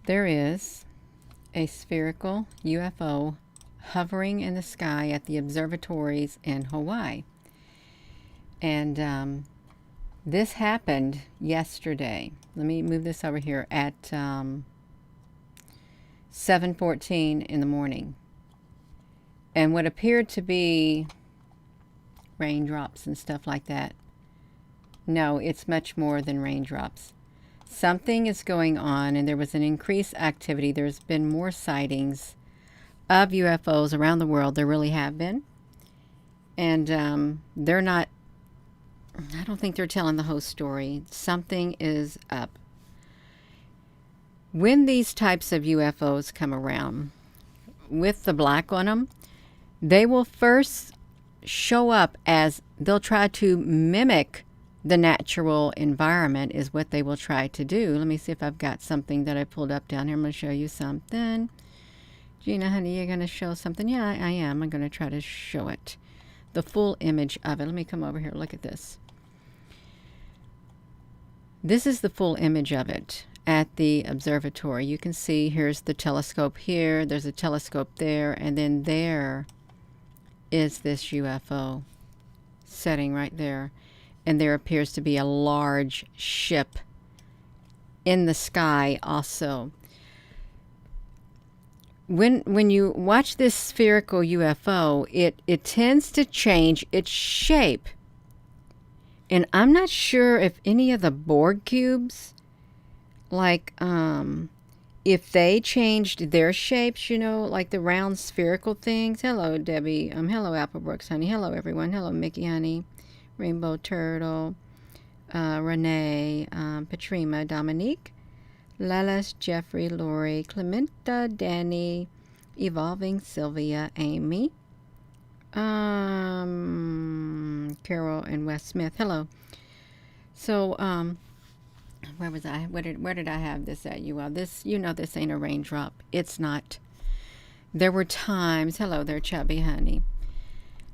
There is a spherical UFO hovering in the sky at the observatories in Hawaii. And this happened yesterday. Let me move this over here at 7:14 in the morning. And what appeared to be raindrops and stuff like that. No, it's much more than raindrops. Something is going on, and there was an increased activity. There's been more sightings of UFOs around the world. There really have been. And they're not, I don't think they're telling the whole story. Something is up. When these types of UFOs come around with the black on them, they will first show up as they'll try to mimic the natural environment is what they will try to do. Let me see if I've got something that I pulled up down here. I'm going to show you something. Gina, honey, you're going to show something? Yeah, I am. I'm going to try to show it. The full image of it. Let me come over here. Look at this. This is the full image of it at the observatory. You can see here's the telescope here. There's a telescope there. And then there is this UFO setting right there. And there appears to be a large ship in the sky also. When you watch this spherical UFO, it tends to change its shape. And I'm not sure if any of the Borg cubes, like, if they changed their shapes, you know, like the round spherical things. Hello, Debbie. Hello, Applebrooks, honey. Hello, everyone. Hello, Mickey, honey. Rainbow Turtle, Renee, Patrima, Dominique, Lelis, Jeffrey, Lori, Clementa, Danny, Evolving, Sylvia, Amy, Carol, and Wes Smith. Hello. So, where was I? Where did I have this at, you all? This, you know, this ain't a raindrop. It's not. There were times, hello there, chubby honey.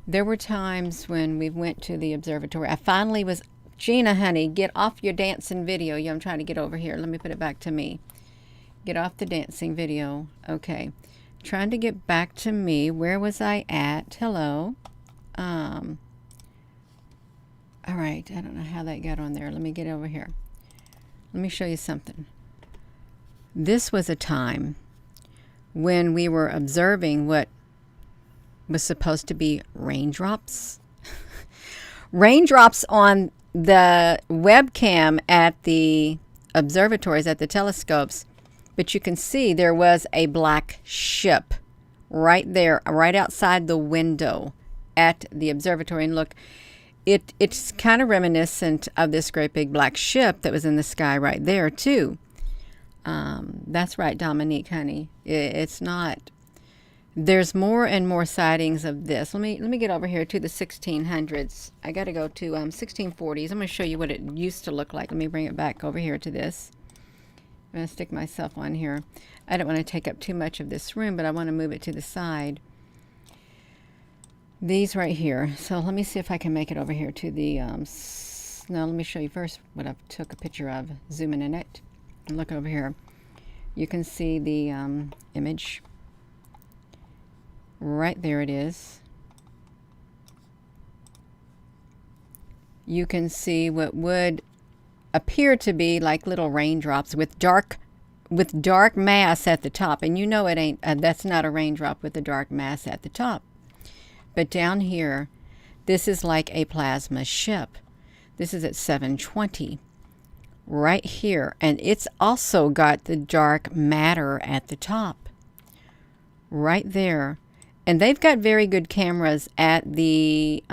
There were times when we went to the observatory. I finally was, Gina, honey, get off your dancing video. Yeah, I'm trying to get over here. Let me put it back to me. Get off the dancing video. Okay. Trying to get back to me. Where was I at? Hello. All right. I don't know how that got on there. Let me get over here. Let me show you something. This was a time when we were observing what was supposed to be raindrops. Raindrops on the webcam at the observatories, at the telescopes. But you can see there was a black ship right there, right outside the window at the observatory. And look, it's kind of reminiscent of this great big black ship that was in the sky right there too. That's right, Dominique, honey. It's not. There's more and more sightings of this. Let me get over here to the 1600s. I got to go to 1640s. I'm going to show you what it used to look like. Let me bring it back over here to this. I'm going to stick myself on here. I don't want to take up too much of this room, but I want to move it to the side. These right here. So let me see if I can make it over here to the... no, let me show you first what I took a picture of. Zooming in it. And look over here. You can see the image. Right there it is. You can see what would appear to be like little raindrops with dark mass at the top. And you know it ain't, that's not a raindrop with a dark mass at the top. But down here, this is like a plasma ship. This is at 720. Right here. And it's also got the dark matter at the top. Right there. And they've got very good cameras at the,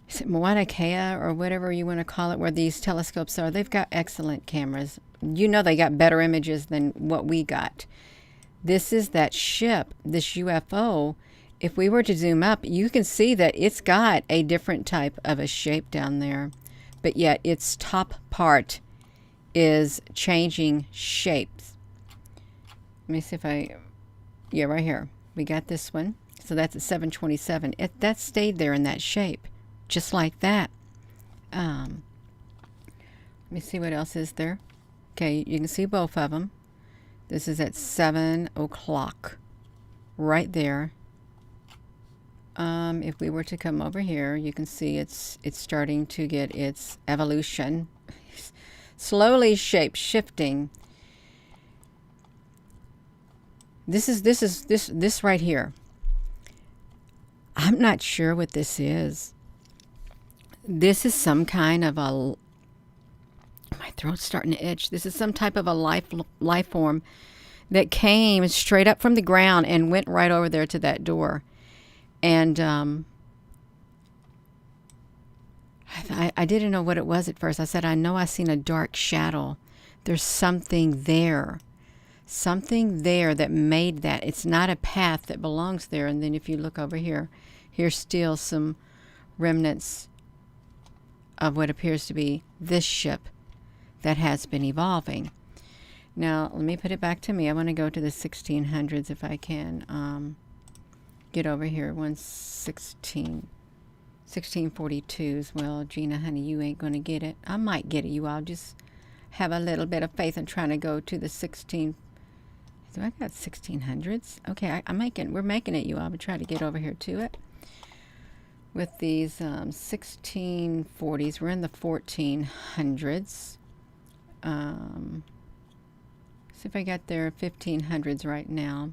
is it Mauna Kea or whatever you want to call it, where these telescopes are. They've got excellent cameras. You know they got better images than what we got. This is that ship, this UFO. If we were to zoom up, you can see that it's got a different type of a shape down there. But yet its top part is changing shapes. Let me see if yeah, right here. We got this one. So that's at 727. That stayed there in that shape. Just like that. Let me see what else is there. Okay, you can see both of them. This is at 7 o'clock, right there. If we were to come over here, you can see it's starting to get its evolution, slowly shape shifting. This right here. I'm not sure what this is. This is some kind of a, my throat's starting to itch. This is some type of a life form that came straight up from the ground and went right over there to that door. And I didn't know what it was at first. I said, I know I seen a dark shadow. There's something there. Something there that made that. It's not a path that belongs there. And then if you look over here, here's still some remnants of what appears to be this ship that has been evolving. Now, let me put it back to me. I want to go to the 1600s if I can. Get over here. 1642s. Well, Gina, honey, you ain't going to get it. I might get it. You all just have a little bit of faith in trying to go to the 16. So I got 1600s. Okay, we're making it, you all. But try to get over here to it. With these 1640s, we're in the 1400s. See if I got their 1500s right now.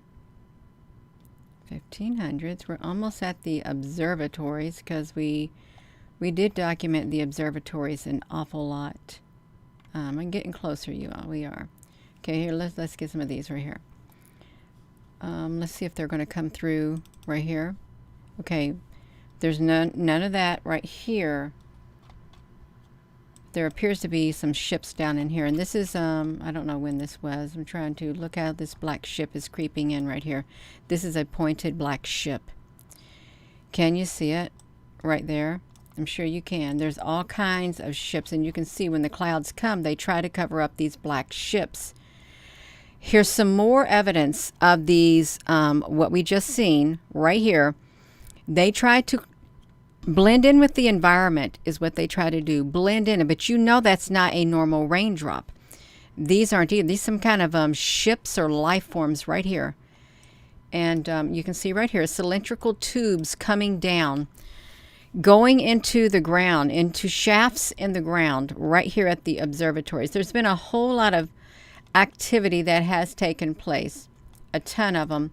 1500s. We're almost at the observatories because we did document the observatories an awful lot. I'm getting closer, you all. We are. Okay, here, let's get some of these right here. Let's see if they're going to come through right here. Okay, there's none of that right here. There appears to be some ships down in here, and this is I don't know when this was. I'm trying to look how this black ship is creeping in right here. This is a pointed black ship. Can you see it right there? I'm sure you can. There's all kinds of ships, and you can see when the clouds come, they try to cover up these black ships. Here's some more evidence of these, what we just seen right here. They try to blend in with the environment is what they try to do. Blend in, but you know that's not a normal raindrop. These aren't either. These some kind of ships or life forms right here. And you can see right here, cylindrical tubes coming down, going into the ground, into shafts in the ground, right here at the observatories. There's been a whole lot of activity that has taken place, a ton of them.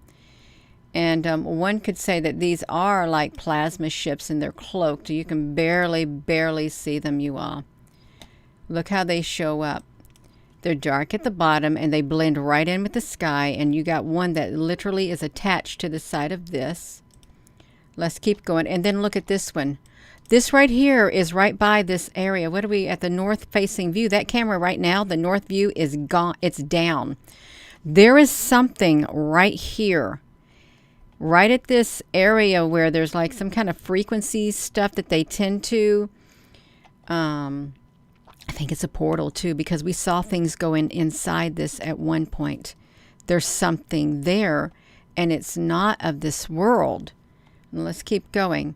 And one could say that these are like plasma ships, and they're cloaked. You can barely see them, you all. Look how they show up. They're dark at the bottom, and they blend right in with the sky. And you got one that literally is attached to the side of this. Let's keep going. And then look at this one. This right here is right by this area. What are we at the north-facing view? That camera right now, the north view is gone. It's down. There is something right here. Right at this area where there's like some kind of frequency stuff that they tend to, I think it's a portal too, because we saw things going inside this at one point. There's something there, and it's not of this world. And let's keep going.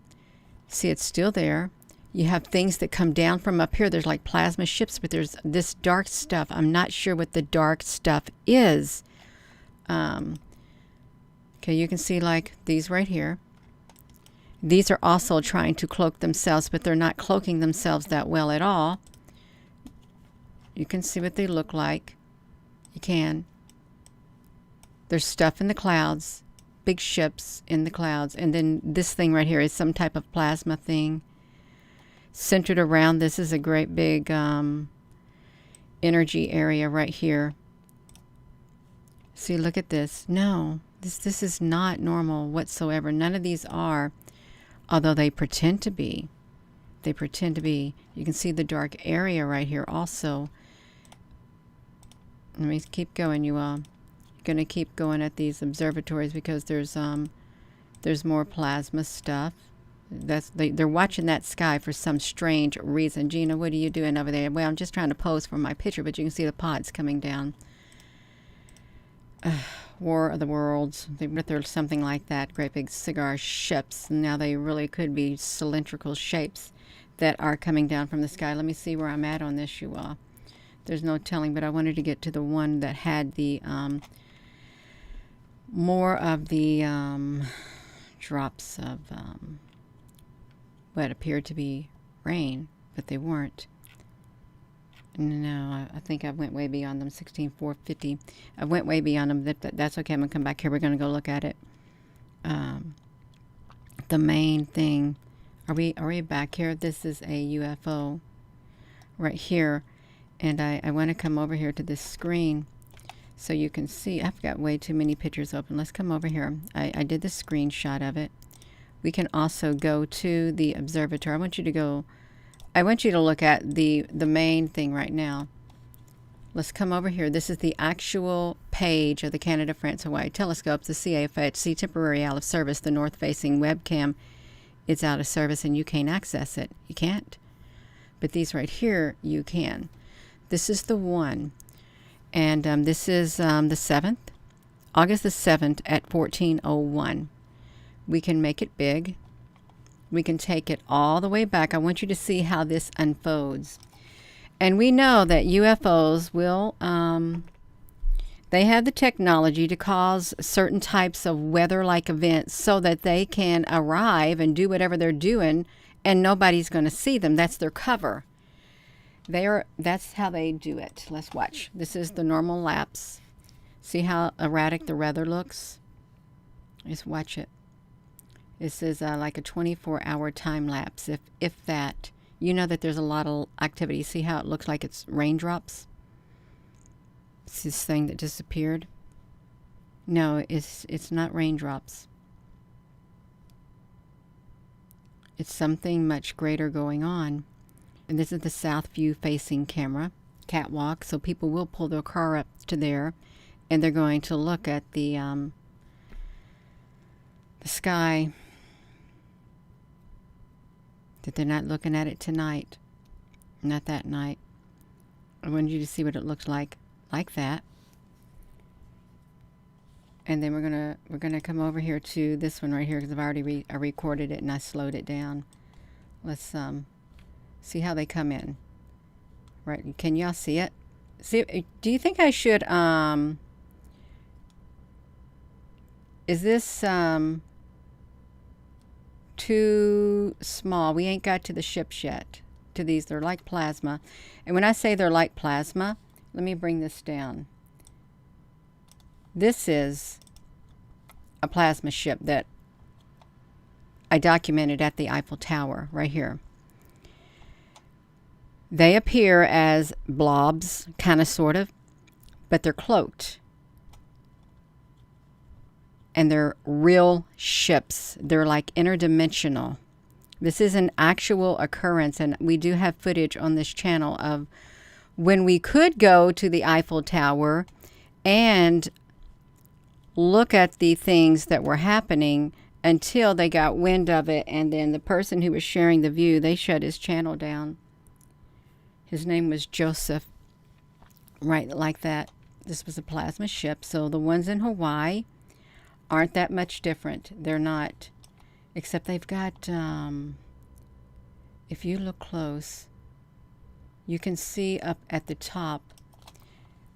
See, it's still there. You have things that come down from up here. There's like plasma ships, but there's this dark stuff. I'm not sure what the dark stuff is. Okay, you can see like these right here. These are also trying to cloak themselves, but they're not cloaking themselves that well at all. You can see what they look like. You can. There's stuff in the clouds, big ships in the clouds. And then this thing right here is some type of plasma thing. Centered around this is a great big energy area right here. See, look at this. No. This is not normal whatsoever. None of these are, although they pretend to be. They pretend to be. You can see the dark area right here also. Let me keep going, you all. Going to keep going at these observatories because there's more plasma stuff. They're watching that sky for some strange reason. Gina, what are you doing over there? Well, I'm just trying to pose for my picture, but you can see the pods coming down. War of the Worlds. There's something like that. Great big cigar ships. Now they really could be cylindrical shapes that are coming down from the sky. Let me see where I'm at on this, you all. There's no telling, but I wanted to get to the one that had the more of the drops of what appeared to be rain, but they weren't. No, I think I went way beyond them. 16,450. I went way beyond them. That's okay. I'm gonna come back here. We're gonna go look at it. The main thing. Are we back here? This is a UFO right here, and I want to come over here to this screen so you can see. I've got way too many pictures open. Let's come over here. I did the screenshot of it. We can also go to the observatory. I want you to look at the main thing right now. Let's come over here. This is the actual page of the Canada, France, Hawaii telescopes. The CFHC temporary out of service. The north-facing webcam is out of service and you can't access it. You can't. But these right here, you can. This is the one. And this is the 7th. August the 7th at 14:01. We can make it big. We can take it all the way back. I want you to see how this unfolds. And we know that UFOs will, they have the technology to cause certain types of weather-like events so that they can arrive and do whatever they're doing and nobody's going to see them. That's their cover. That's how they do it. Let's watch. This is the normal lapse. See how erratic the weather looks? Just watch it. This is like a 24-hour time lapse, if that. You know that there's a lot of activity. See how it looks like it's raindrops? It's this thing that disappeared. No, it's not raindrops. It's something much greater going on. And this is the south view facing camera, catwalk. So people will pull their car up to there, and they're going to look at the sky. That they're not looking at it tonight, not that night. I wanted you to see what it looks like that. And then we're gonna come over here to this one right here because I've already I recorded it and I slowed it down. Let's see how they come in. Right? Can y'all see it? See? Do you think I should Is this too small? We ain't got to the ships yet. To these, they're like plasma. And when I say they're like plasma, let me bring this down. This is a plasma ship that I documented at the Eiffel Tower right here. They appear as blobs, kind of, sort of, but they're cloaked. And they're real ships. They're like interdimensional. This is an actual occurrence, and we do have footage on this channel of when we could go to the Eiffel Tower and look at the things that were happening until they got wind of it, and then the person who was sharing the view, they shut his channel down. His name was Joseph. Right, like that. This was a plasma ship. So the ones in Hawaii aren't that much different. They're not, except they've got, if you look close, you can see up at the top,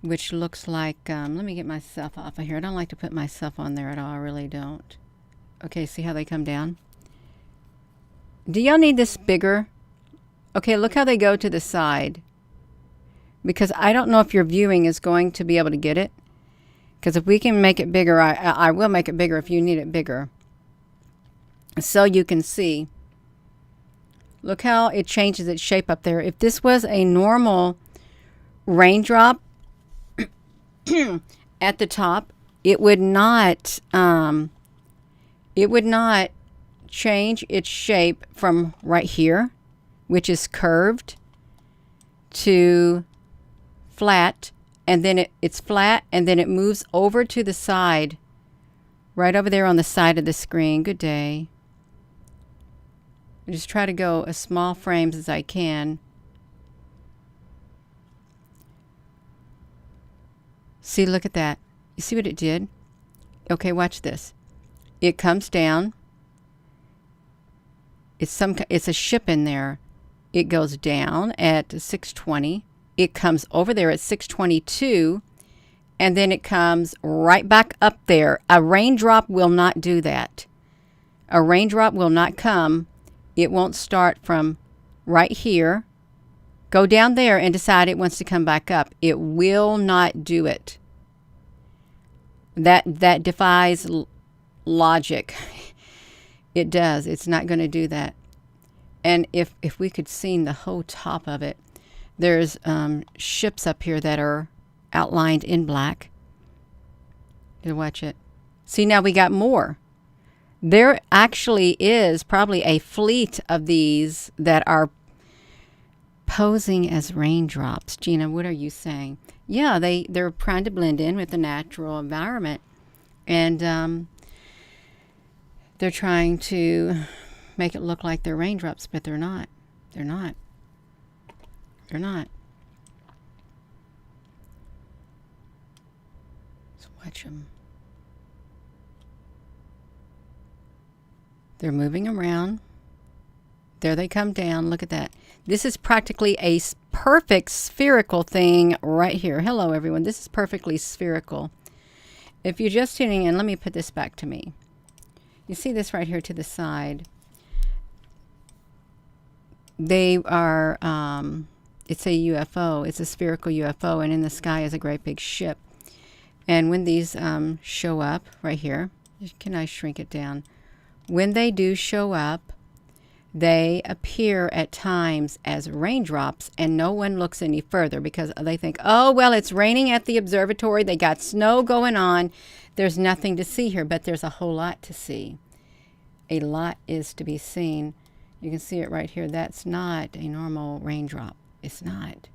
which looks like, let me get myself off of here. I don't like to put myself on there at all. I really don't. Okay, see how they come down? Do y'all need this bigger? Okay, look how they go to the side. Because I don't know if your viewing is going to be able to get it. Because if we can make it bigger, I will make it bigger if you need it bigger. So you can see. Look how it changes its shape up there. If this was a normal raindrop at the top, it would not change its shape from right here, which is curved, to flat. And then it's flat, and then it moves over to the side, right over there on the side of the screen. Good day. I just try to go as small frames as I can. See, look at that. You see what it did? Okay, watch this. It comes down. It's a ship in there. It goes down at 6:20. it comes over there at 622, and then it comes right back up there. A raindrop will not do that. A raindrop will not come. It won't start from right here, go down there, and decide it wants to come back up. It will not do it. That defies logic. It does. It's not going to do that. And if we could see the whole top of it, there's ships up here that are outlined in black. You watch it. See, now we got more. There actually is probably a fleet of these that are posing as raindrops. Gina, what are you saying? Yeah, they're trying to blend in with the natural environment. And they're trying to make it look like they're raindrops, but they're not. They're not. They're not. So watch them. They're moving around. There they come down. Look at that. This is practically a perfect spherical thing right here. Hello, everyone. This is perfectly spherical. If you're just tuning in, let me put this back to me. You see this right here to the side. They are, it's a UFO. It's a spherical UFO, and in the sky is a great big ship. And when these show up right here, can I shrink it down? When they do show up, they appear at times as raindrops, and no one looks any further because they think, oh, well, it's raining at the observatory. They got snow going on. There's nothing to see here, but there's a whole lot to see. A lot is to be seen. You can see it right here. That's not a normal raindrop. It's not.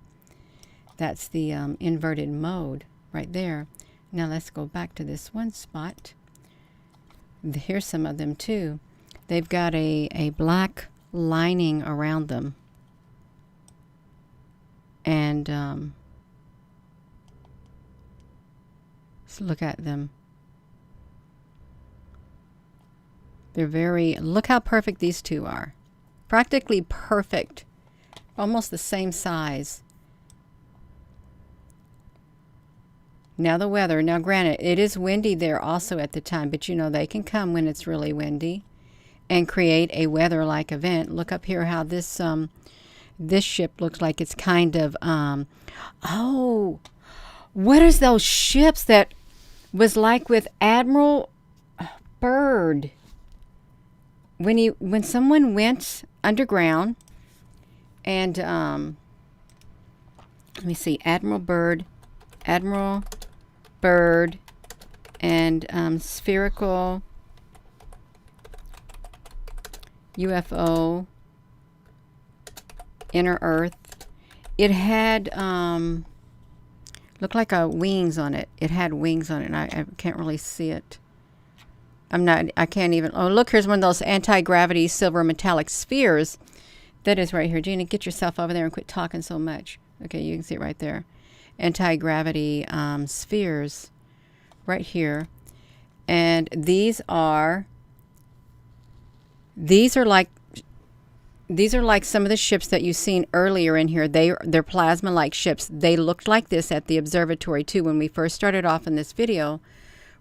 That's the inverted mode right there. Now let's go back to this one spot. Here's some of them too. They've got a black lining around them. And let's look at them. They're very, look how perfect these two are. Practically perfect. Almost the same size. Now the weather. Now granted, it is windy there also at the time, but you know they can come when it's really windy and create a weather-like event. Look up here how this this ship looks like it's kind of oh, what is those ships that was like with Admiral Byrd when someone went underground and let me see, Admiral Byrd and Spherical UFO Inner Earth. It had looked like wings on it. It had wings on it, and I can't really see it. I can't even, oh look, here's one of those anti-gravity silver metallic spheres. That is right here. Gina, get yourself over there and quit talking so much. Okay, you can see it right there. Anti-gravity spheres right here. And these are like some of the ships that you've seen earlier in here. They're plasma-like ships. They looked like this at the observatory too when we first started off in this video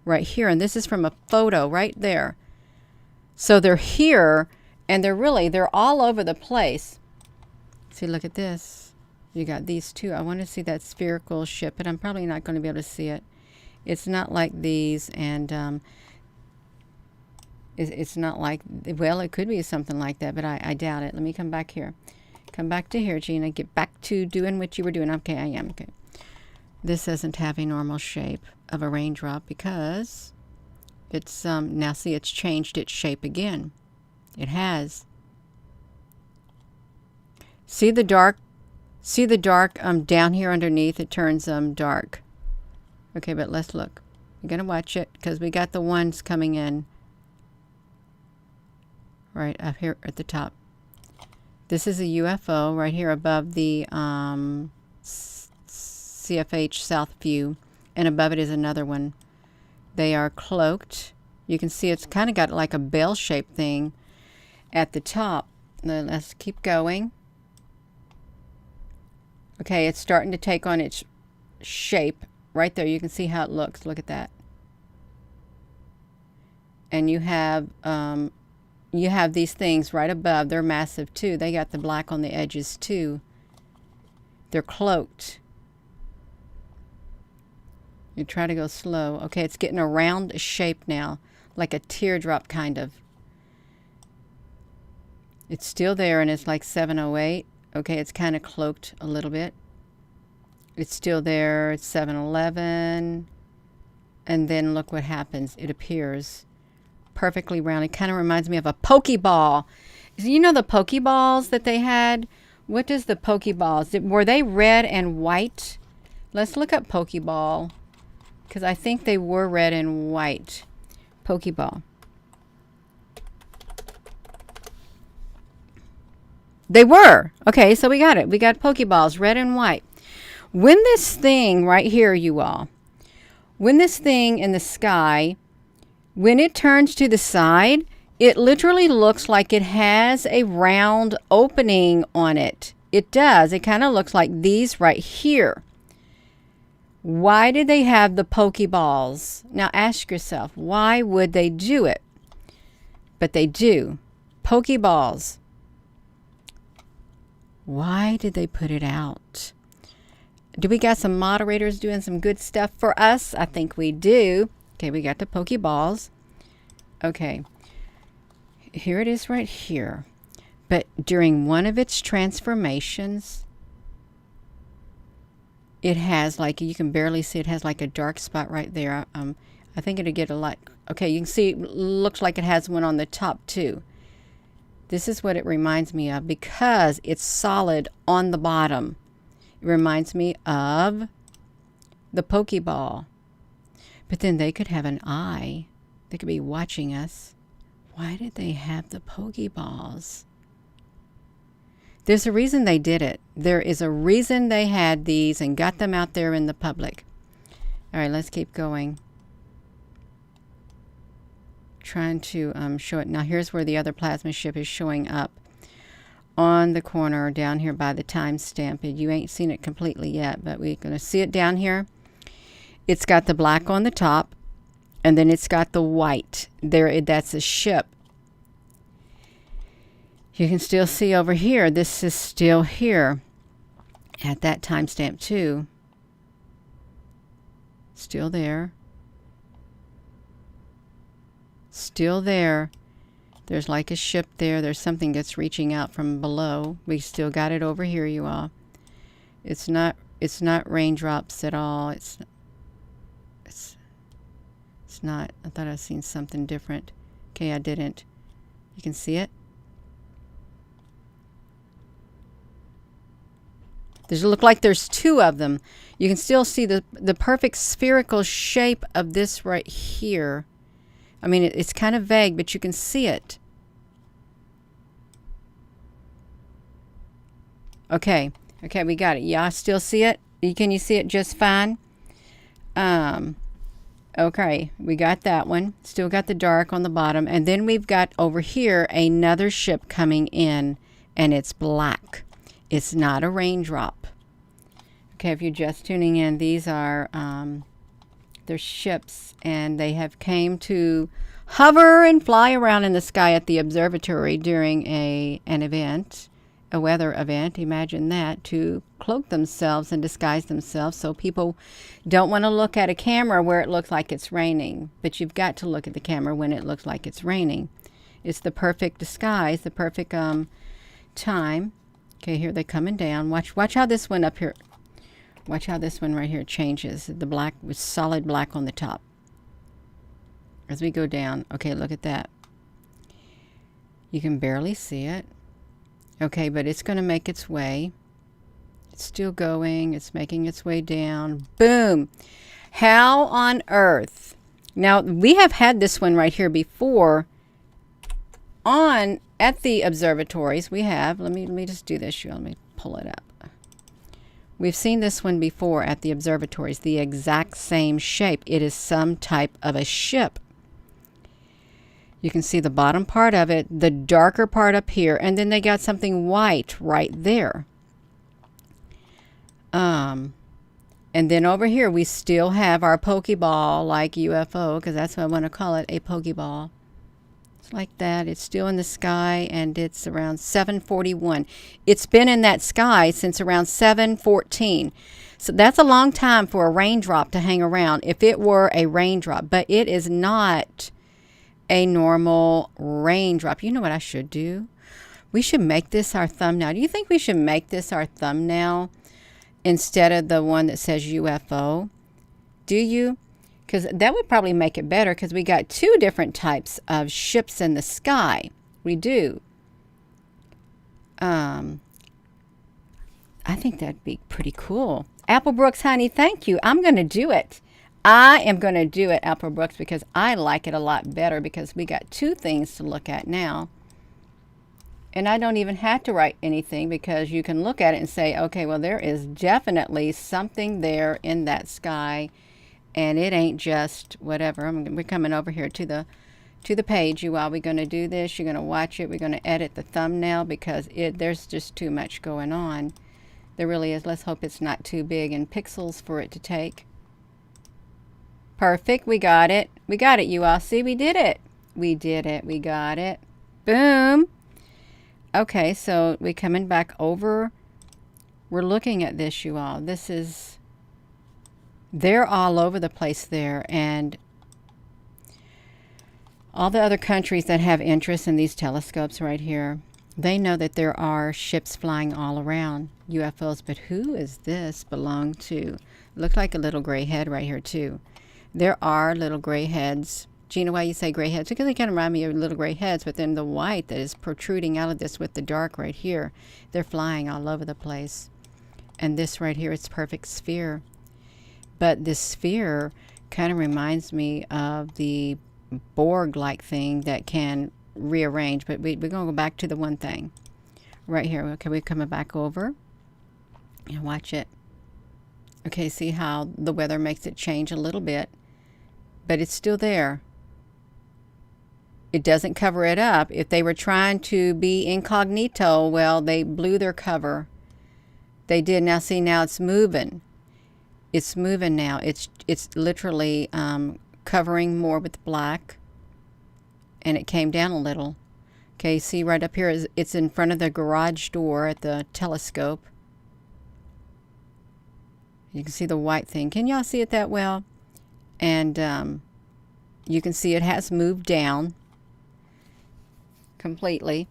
right here. And this is from a photo right there. So they're here, and they're all over the place. See, look at this. You got these two. I want to see that spherical ship, but I'm probably not going to be able to see it. It's not like these, and it's not like, well, it could be something like that, but I doubt it. Let me come back here. Come back to here, Gina. Get back to doing what you were doing. Okay, I am. Okay. This doesn't have a normal shape of a raindrop because it's, now see, it's changed its shape again. It has. See the dark down here underneath? It turns dark. Okay, but let's look. We're going to watch it because we got the ones coming in right up here at the top. This is a UFO right here above the CFH South View, and above it is another one. They are cloaked. You can see it's kind of got like a bell-shaped thing at the top. Now, let's keep going. Okay, it's starting to take on its shape. Right there, you can see how it looks. Look at that. And you have these things right above. They're massive too. They got the black on the edges too. They're cloaked. You try to go slow. Okay, it's getting a round shape now, like a teardrop kind of. It's still there, and it's like 708. Okay, it's kind of cloaked a little bit. It's still there. It's 711. And then look what happens. It appears perfectly round. It kind of reminds me of a Pokeball. You know the Pokeballs that they had? What does the Pokeballs? Were they red and white? Let's look up Pokeball, because I think they were red and white. Pokeball. They were. Okay, so we got it. We got Pokeballs, red and white. When this thing right here, you all, when this thing in the sky, when it turns to the side, it literally looks like it has a round opening on it. It does. It kind of looks like these right here. Why did they have the Pokeballs? Now ask yourself, why would they do it? But they do. Pokeballs. Why did they put it out? Do we got some moderators doing some good stuff for us? I think we do. Okay, we got the Pokeballs. Okay. Here it is right here. But during one of its transformations, it has like, you can barely see, it has like a dark spot right there. I think it'll get a lot. Okay, you can see it looks like it has one on the top too. This is what it reminds me of because it's solid on the bottom. It reminds me of the Pokeball. But then they could have an eye. They could be watching us. Why did they have the Pokeballs? There's a reason they did it. There is a reason they had these and got them out there in the public. All right, let's keep going. Trying to show it. Now here's where the other plasma ship is showing up on the corner down here by the timestamp. You ain't seen it completely yet, but we're going to see it down here. It's got the black on the top, and then it's got the white. There, that's a ship. You can still see over here, this is still here at that timestamp too. Still there. Still there. There's like a ship there. There's something that's reaching out from below. We still got it over here, you all. It's not raindrops at all. It's not. I thought I'd seen something different. Okay, I didn't. You can see it? Does it look like there's two of them? You can still see the perfect spherical shape of this right here. I mean, it's kind of vague, but you can see it. Okay. Okay, we got it. Y'all still see it? Can you see it just fine? Okay, we got that one. Still got the dark on the bottom. And then we've got over here another ship coming in, and it's black. It's not a raindrop. Okay, if you're just tuning in, these are they're ships, and they have came to hover and fly around in the sky at the observatory during an event, a weather event. Imagine that, to cloak themselves and disguise themselves so people don't want to look at a camera where it looks like it's raining. But you've got to look at the camera when it looks like it's raining. It's the perfect disguise, the perfect time. Okay, here they're coming down. Watch how this one up here. Watch how this one right here changes. The black with solid black on the top. As we go down. Okay, look at that. You can barely see it. Okay, but it's going to make its way. It's still going. It's making its way down. Boom. How on earth? Now, we have had this one right here before at the observatories. We have. Let me just do this. Let me pull it up. We've seen this one before at the observatories. The exact same shape. It is some type of a ship. You can see the bottom part of it, the darker part up here, and then they got something white right there. And then over here, we still have our Pokeball, like UFO, because that's what I want to call it, a Pokeball. It's like that. It's still in the sky, and it's around 7:41. It's been in that sky since around 7:14. So that's a long time for a raindrop to hang around if it were a raindrop. But it is not a normal raindrop. You know what I should do? We should make this our thumbnail. Do you think we should make this our thumbnail instead of the one that says UFO? Do you? Because that would probably make it better, because we got two different types of ships in the sky. We do. I think that'd be pretty cool. Applebrooks, honey, thank you. I'm going to do it. I am going to do it, Applebrooks, because I like it a lot better, because we got two things to look at now. And I don't even have to write anything, because you can look at it and say, okay, well, there is definitely something there in that sky, and it ain't just whatever. We're coming over here to the page, you all. We're going to do this. You're going to watch it. We're going to edit the thumbnail, because there's just too much going on. There really is. Let's hope it's not too big in pixels for it to take. Perfect. We got it. We got it, you all. See, we did it. We did it. We got it. Boom. Okay, so we're coming back over. We're looking at this, you all. This is, they're all over the place there. And all the other countries that have interest in these telescopes right here, they know that there are ships flying all around, UFOs. But who is this belong to? Look like a little gray head right here, too. There are little gray heads. Gina, why you say gray heads? Because they kind of remind me of little gray heads, but then the white that is protruding out of this with the dark right here, they're flying all over the place. And this right here, it's perfect sphere. But this sphere kind of reminds me of the Borg-like thing that can rearrange. But we're going to go back to the one thing right here. Okay, we're coming back over. And watch it. Okay, see how the weather makes it change a little bit. But it's still there. It doesn't cover it up. If they were trying to be incognito, well, they blew their cover. They did. Now see, now it's moving. It's moving now. It's literally covering more with black. And it came down a little. Okay, see right up here, it's in front of the garage door at the telescope. You can see the white thing. Can y'all see it that well? And you can see it has moved down completely.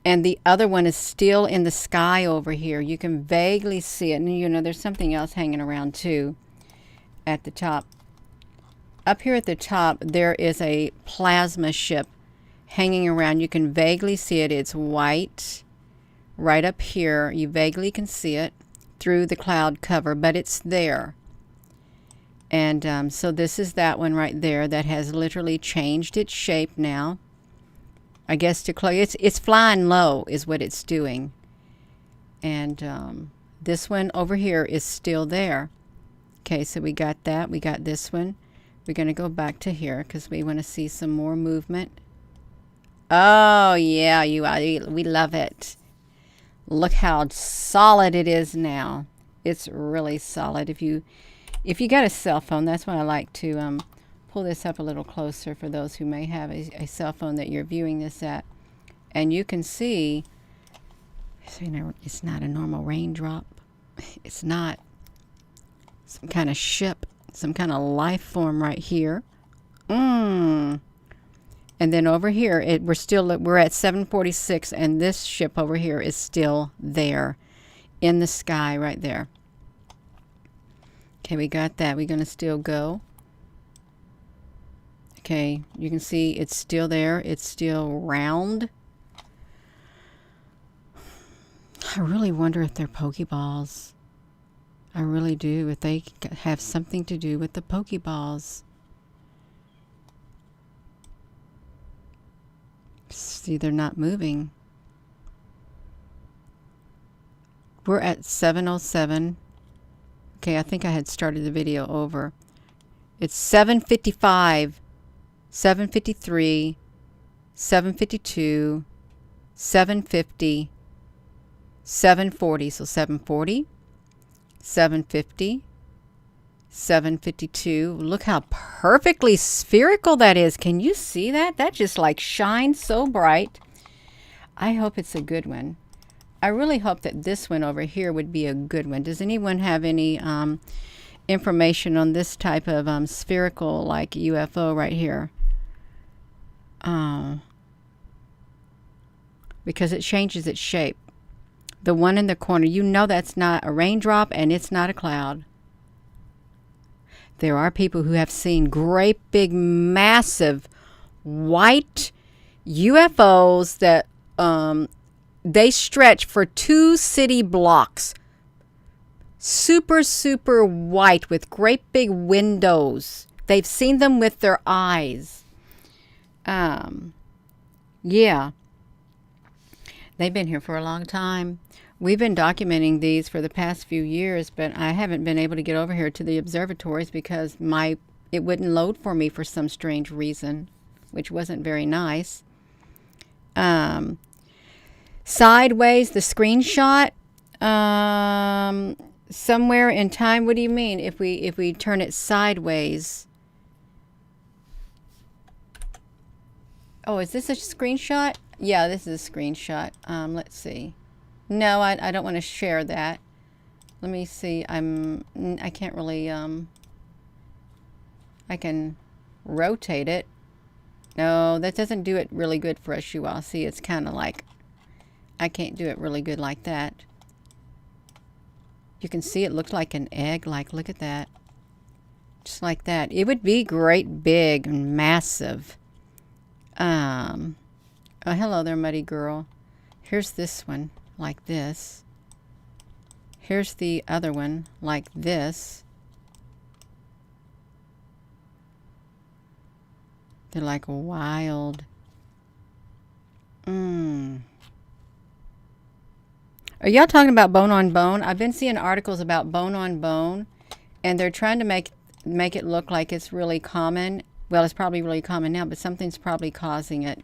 And the other one is still in the sky over here. You can vaguely see it. And you know, there's something else hanging around too at the top. Up here at the top, there is a plasma ship hanging around. You can vaguely see it. It's white right up here. You vaguely can see it through the cloud cover, but it's there. And so this is that one right there that has literally changed its shape now. I guess to close, it's flying low is what it's doing. And this one over here is still there. Okay, so we got that. We got this one. We're going to go back to here because we want to see some more movement. Oh, yeah, we love it. Look how solid it is now. It's really solid. If you got a cell phone, that's why I like to pull this up a little closer for those who may have a cell phone that you're viewing this at. And you can see, it's not a normal raindrop. It's not. Some kind of ship, some kind of life form right here. And then over here, we're at 746, and this ship over here is still there in the sky right there. Okay, we got that. We're going to still go. Okay, you can see it's still there. It's still round. I really wonder if they're Pokeballs. I really do. If they have something to do with the Pokeballs. See, they're not moving. We're at 7:07. Okay, I think I had started the video over. It's 7:55, 7:53, 7:52, 7:50, 740. So 740, 750, 752. Look how perfectly spherical that is. Can you see that? That just like shines so bright. I hope it's a good one. I really hope that this one over here would be a good one. Does anyone have any information on this type of spherical like UFO right here? Because it changes its shape. The one in the corner, you know that's not a raindrop and it's not a cloud. There are people who have seen great big massive white UFOs that they stretch for 2 city blocks. Super, super white with great big windows. They've seen them with their eyes. Yeah. They've been here for a long time. We've been documenting these for the past few years, but I haven't been able to get over here to the observatories because it wouldn't load for me for some strange reason, which wasn't very nice. Sideways, the screenshot, somewhere in time. What do you mean if we turn it sideways? Oh, is this a screenshot? Yeah, this is a screenshot. Let's see. No, I don't want to share that. Let me see. I can't really I can rotate it. No, that doesn't do it really good for us, you all. See, it's kind of like I can't do it really good like that. You can see it looks like an egg. Like, look at that. Just like that. It would be great, big, and massive. Oh, hello there, Muddy Girl. Here's this one, like this. Here's the other one, like this. They're like wild. Are y'all talking about bone on bone? I've been seeing articles about bone on bone, and they're trying to make it look like it's really common. Well, it's probably really common now, but something's probably causing it.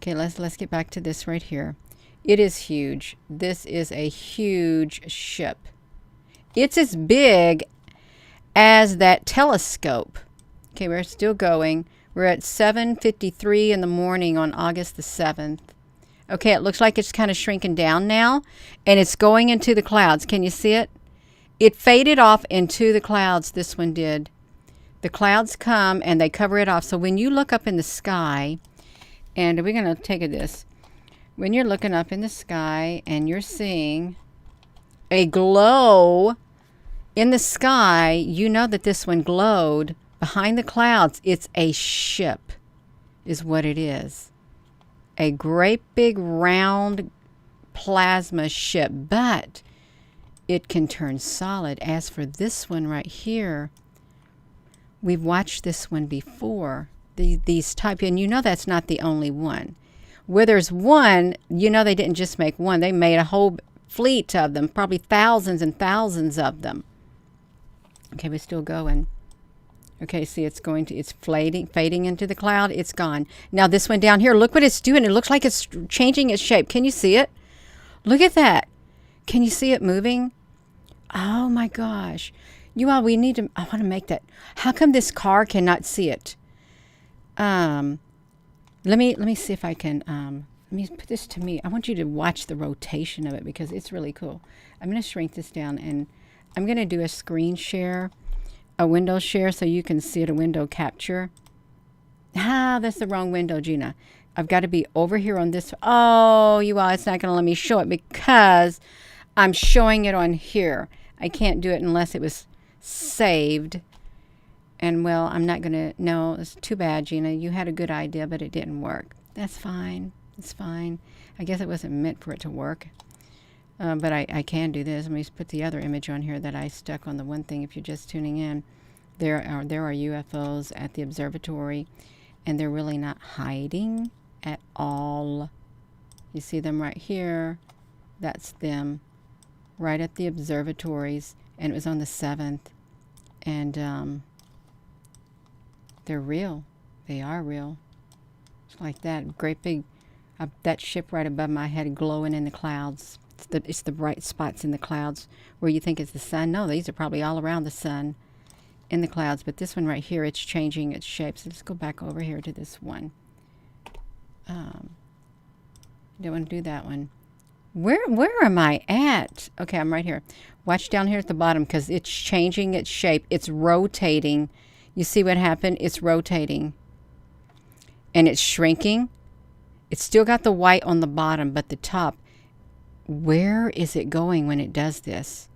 Okay, let's get back to this right here. It is huge. This is a huge ship. It's as big as that telescope. Okay, we're still going. We're at 7:53 in the morning on August the 7th. Okay, it looks like it's kind of shrinking down now, and it's going into the clouds. Can you see it? It faded off into the clouds, this one did. The clouds come and they cover it off. So when you look up in the sky, and we're going to take this. When you're looking up in the sky and you're seeing a glow in the sky, you know that this one glowed behind the clouds. It's a ship, is what it is. A great big round plasma ship, but it can turn solid. As for this one right here, we've watched this one before. These type, and you know that's not the only one. Where there's one, you know they didn't just make one. They made a whole fleet of them, probably thousands and thousands of them. Okay, we're still going. Okay, see, it's fading into the cloud. It's gone. Now this one down here, look what it's doing. It looks like it's changing its shape. Can you see it? Look at that. Can you see it moving? Oh my gosh. You all, I want to make that. How come this car cannot see it? Let me see if I can, let me put this to me. I want you to watch the rotation of it because it's really cool. I'm going to shrink this down and I'm going to do a screen share, a window share so you can see it, a window capture. That's the wrong window, Gina. I've got to be over here on this. Oh, you all, it's not going to let me show it because I'm showing it on here. I can't do it unless it was saved. And well, I'm not going to, no, it's too bad, Gina. You had a good idea, but it didn't work. That's fine. It's fine. I guess it wasn't meant for it to work. But I can do this. Let me just put the other image on here that I stuck on the one thing if you're just tuning in. There are UFOs at the observatory, and they're really not hiding at all. You see them right here. That's them right at the observatories, and it was on the 7th. And they're real. They are real. It's like that great big, that ship right above my head glowing in the clouds. It's the bright spots in the clouds where you think it's the sun. No, these are probably all around the sun in the clouds. But this one right here, it's changing its shape. So let's go back over here to this one. Don't want to do that one. Where am I at? Okay, I'm right here. Watch down here at the bottom because it's changing its shape. It's rotating. You see what happened? It's rotating. And it's shrinking. It's still got the white on the bottom, but the top, where is it going when it does this?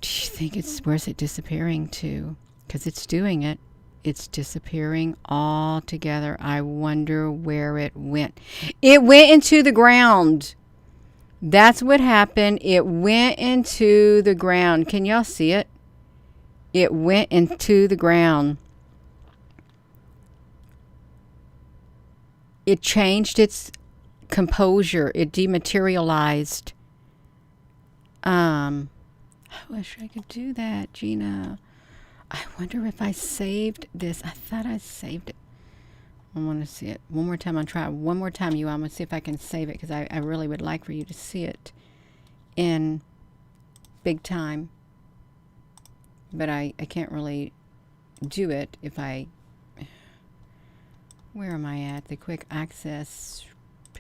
Do you think where's it disappearing to? Because it's doing it. It's disappearing all together. I wonder where it went. It went into the ground. That's what happened. It went into the ground. Can y'all see it? It went into the ground. It changed its composure. It dematerialized. I wish I could do that, Gina. I wonder if I saved this. I thought I saved it. I want to see it one more time. I'll try it one more time, you. I'm going to see if I can save it because I really would like for you to see it in big time. But I can't really do it if I... Where am I at? The quick access.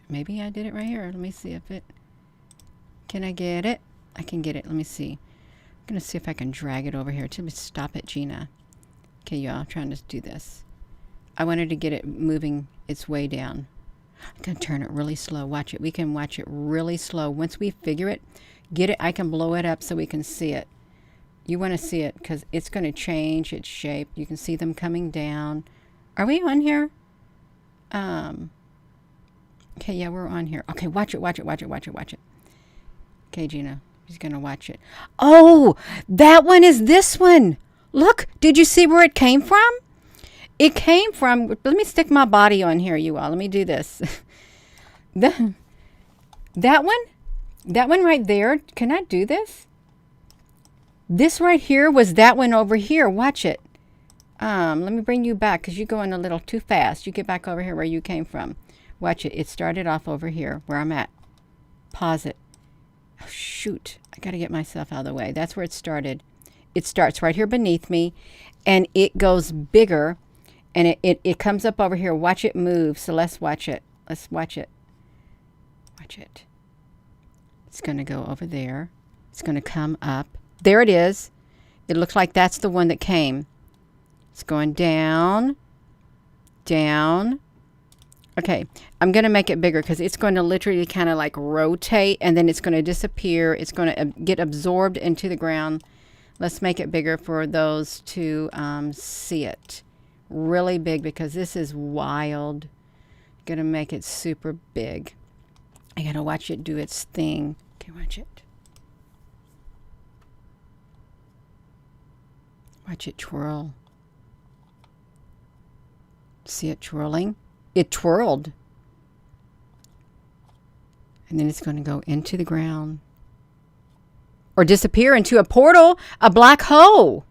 Maybe I did it right here. Let me see if it... Can I get it? I can get it. Let me see. I'm going to see if I can drag it over here. Stop it, Gina. Okay, y'all. I'm trying to do this. I wanted to get it moving its way down. I'm going to turn it really slow. Watch it. We can watch it really slow. Once we figure it, get it, I can blow it up so we can see it. You want to see it because it's going to change its shape. You can see them coming down. Are we on here? Okay, yeah, we're on here. Okay, watch it, watch it, watch it, watch it, watch it. Okay, Gina. He's going to watch it. Oh, that one is this one. Look, did you see where it came from? It came from, let me stick my body on here, you all. Let me do this. That one right there, can I do this? This right here was that one over here. Watch it. Let me bring you back because you're going a little too fast. You get back over here where you came from. Watch it. It started off over here where I'm at. Pause it. Oh, shoot. I got to get myself out of the way. That's where it started. It starts right here beneath me, and it goes bigger, and it comes up over here. Watch it move. So let's watch it. Let's watch it. Watch it. It's going to go over there. It's going to come up. There it is. It looks like that's the one that came. It's going down, down. Okay, I'm going to make it bigger because it's going to literally kind of like rotate and then it's going to disappear. It's going to get absorbed into the ground. Let's make it bigger for those to see it. Really big because this is wild. Going to make it super big. I got to watch it do its thing. Okay, watch it. Watch it twirl. See it twirling? It twirled. And then it's going to go into the ground. Or disappear into a portal, a black hole.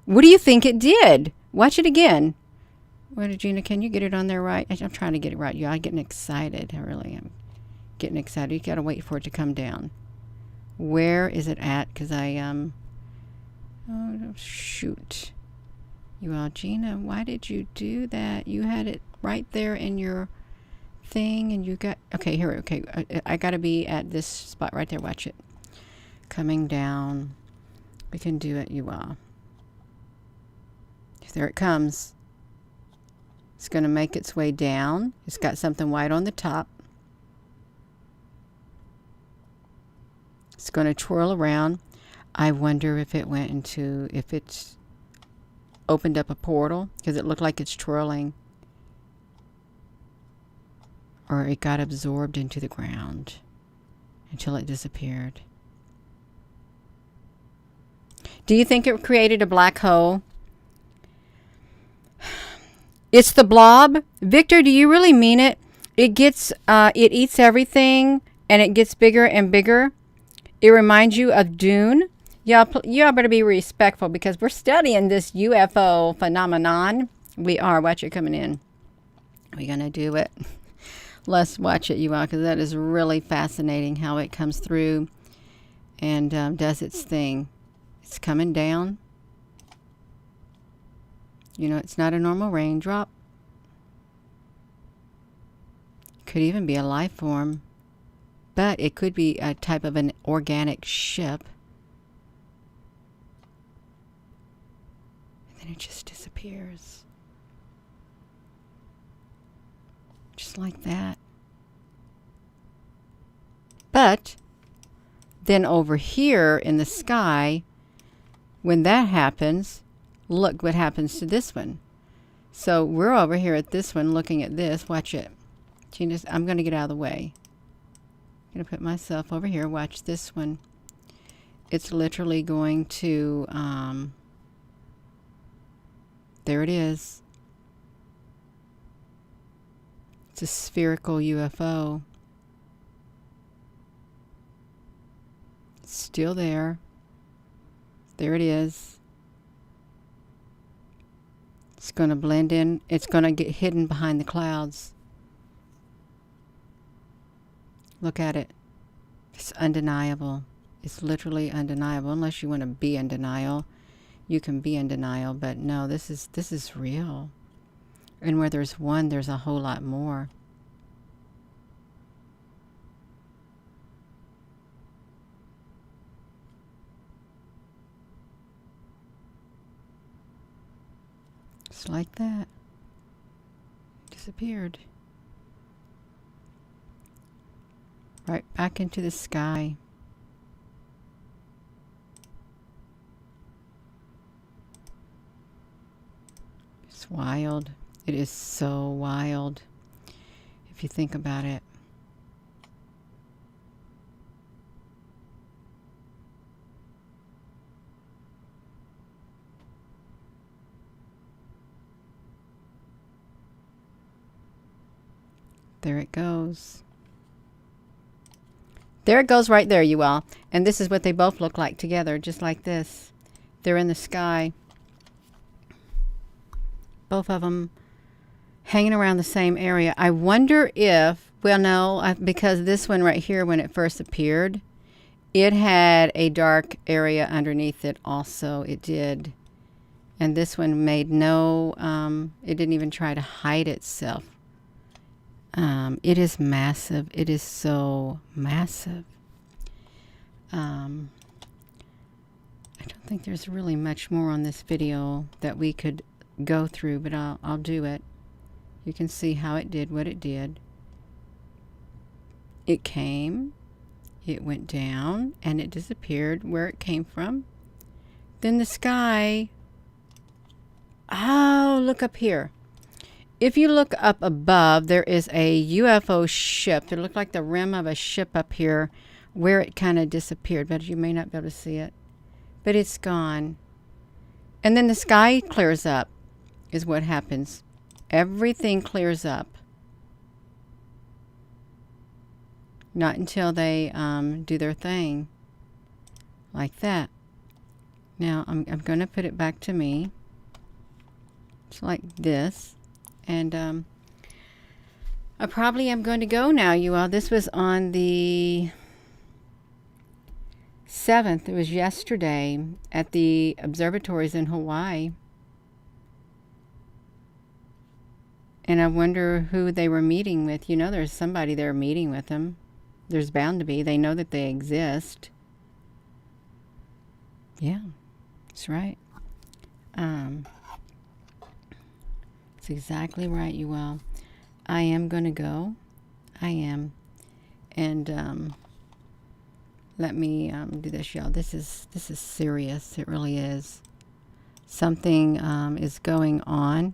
What do you think it did? Watch it again. Wait, Gina, can you get it on there right? I'm trying to get it right. Yeah, I'm getting excited. I really am getting excited. You got to wait for it to come down. Where is it at? Because oh, shoot. You all, Gina, why did you do that? You had it right there in your thing and you got... Okay, here, okay. I got to be at this spot right there. Watch it. Coming down. We can do it, you all. There it comes. It's going to make its way down. It's got something white on the top. It's going to twirl around. I wonder if it went into... If it's opened up a portal because it looked like it's twirling, or it got absorbed into the ground until it disappeared. Do you think it created a black hole? It's the blob. Victor, do you really mean it? It gets it eats everything and it gets bigger and bigger. It reminds you of Dune. Y'all better be respectful because we're studying this UFO phenomenon. We are. Watch it coming in. We're going to do it. Let's watch it, you all, because that is really fascinating how it comes through and does its thing. It's coming down. You know, it's not a normal raindrop. Could even be a life form, but it could be a type of an organic ship. And then it just disappears. Just like that. But then over here in the sky, when that happens, look what happens to this one. So we're over here at this one looking at this. Watch it. I'm going to get out of the way. I'm going to put myself over here. Watch this one. It's literally going to, there it is. It's a spherical UFO. It's still there. There it is. It's going to blend in. It's going to get hidden behind the clouds. Look at it. It's undeniable. It's literally undeniable. Unless you want to be in denial, you can be in denial. But no, this is real. And where there's one, there's a whole lot more. Just like that. Disappeared. Right back into the sky. It's wild. It is so wild if you think about it. There it goes. There it goes right there, you all. And this is what they both look like together, just like this. They're in the sky. Both of them hanging around the same area. I wonder if, well, no, because this one right here, when it first appeared, it had a dark area underneath it also. It did. And this one made no, it didn't even try to hide itself. It is massive. It is so massive. I don't think there's really much more on this video that we could go through, but I'll do it. You can see how it did what it did. It came, it went down, and it disappeared where it came from. Then the sky. Oh, look up here. If you look up above, there is a UFO ship. It looked like the rim of a ship up here where it kind of disappeared, but you may not be able to see it. But it's gone. And then the sky clears up is what happens. Everything clears up. Not until they do their thing. Like that. Now, I'm going to put it back to me. It's like this. And I probably am going to go now, you all. This was on the 7th. It was yesterday at the observatories in Hawaii. And I wonder who they were meeting with. You know, there's somebody there meeting with them. There's bound to be. They know that they exist. Yeah, that's right. It's exactly right, you all. I am going to go. I am. And let me do this, y'all. This is serious. It really is. Something is going on.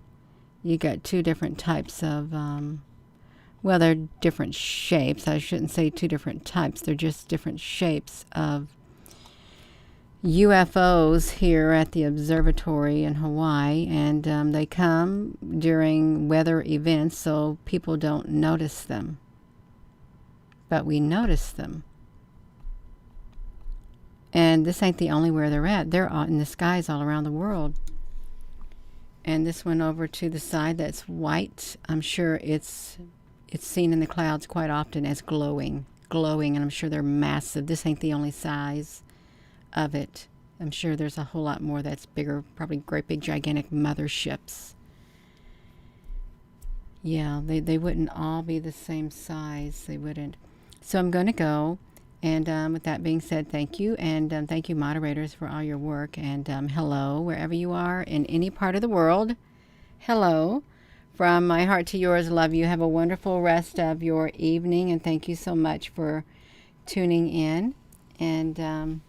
You got two different types of, well, they're different shapes. I shouldn't say two different types. They're just different shapes of UFOs here at the observatory in Hawaii, and they come during weather events so people don't notice them. But we notice them. And this ain't the only where they're at. They're out in the skies all around the world. And this one over to the side that's white, I'm sure it's It's seen in the clouds quite often as glowing, and I'm sure they're massive. This ain't the only size of it. I'm sure there's a whole lot more that's bigger, probably great big gigantic motherships. Yeah, they wouldn't all be the same size. They wouldn't. So I'm going to go. And with that being said, thank you. And thank you, moderators, for all your work. And hello, wherever you are in any part of the world. Hello. From my heart to yours, love you. Have a wonderful rest of your evening. And thank you so much for tuning in. And